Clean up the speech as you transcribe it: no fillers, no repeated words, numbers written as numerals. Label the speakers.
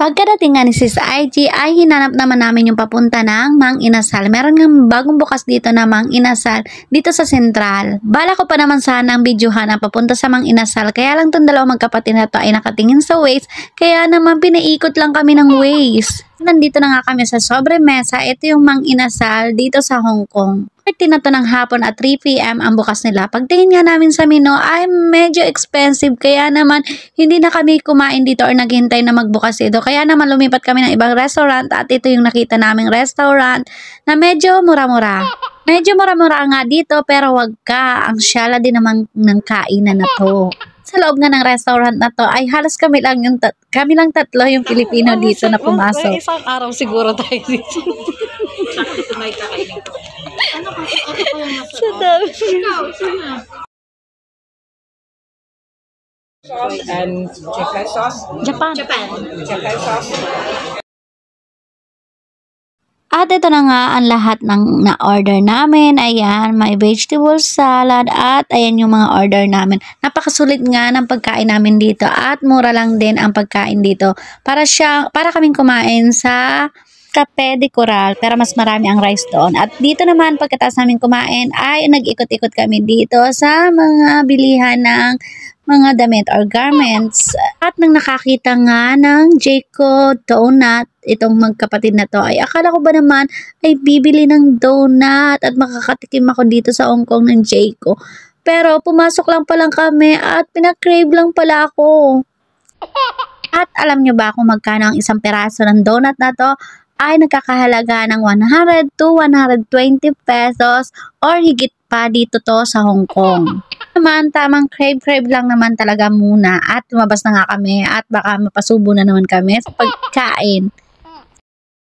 Speaker 1: Pagkadating nga ni Sis IG ay hinanap naman namin yung papunta ng Mang Inasal. Meron nga bagong bukas dito na Mang Inasal dito sa Sentral. Bala ko pa naman sana ang videohan na papunta sa Mang Inasal, kaya lang tong dalawang magkapatid na to ay nakatingin sa Waze, kaya naman pinaikot lang kami ng Waze. Nandito na nga kami sa sobremesa. Ito yung Mang Inasal dito sa Hong Kong. 30 na to ng hapon at 3 PM ang bukas nila. Pagtingin nga namin sa menu ay medyo expensive, kaya naman hindi na kami kumain dito or naghintay na magbukas ito. Kaya naman lumipat kami ng ibang restaurant at ito yung nakita naming restaurant na medyo mura-mura. Medyo mura-mura nga dito pero wag ka, ang syala din naman ng kainan na to. Sa loob nga ng restaurant na to ay halos kami lang tatlo yung Pilipino dito na pumasok.
Speaker 2: Isang araw siguro tayo dito. Sa dami.
Speaker 3: And Japan sauce.
Speaker 2: Japan.
Speaker 3: Japan sauce.
Speaker 1: At ito na nga ang lahat ng na-order namin. Ayan, may vegetable salad at ayan yung mga order namin. Napakasulit nga ng pagkain namin dito at mura lang din ang pagkain dito. Para kaming kumain sa Cafe de Coral, pero mas marami ang rice doon. At dito naman pagkatapos namin kumain ay nag-ikot-ikot kami dito sa mga bilihan ng mga damit or garments. At nang nakakita nga ng Jayco donut, itong magkapatid na to, ay akala ko ba naman ay bibili ng donut at makakatikim ako dito sa Hong Kong ng Jayco. Pero pumasok lang palang kami at pinakrave lang pala ako. At alam nyo ba kung magkano ang isang peraso ng donut na to? Ay nagkakahalaga ng 100 to 120 pesos or higit pa dito to sa Hong Kong. Naman, tamang crave lang naman talaga muna at lumabas na nga kami at baka mapasubo na naman kami sa pagkain.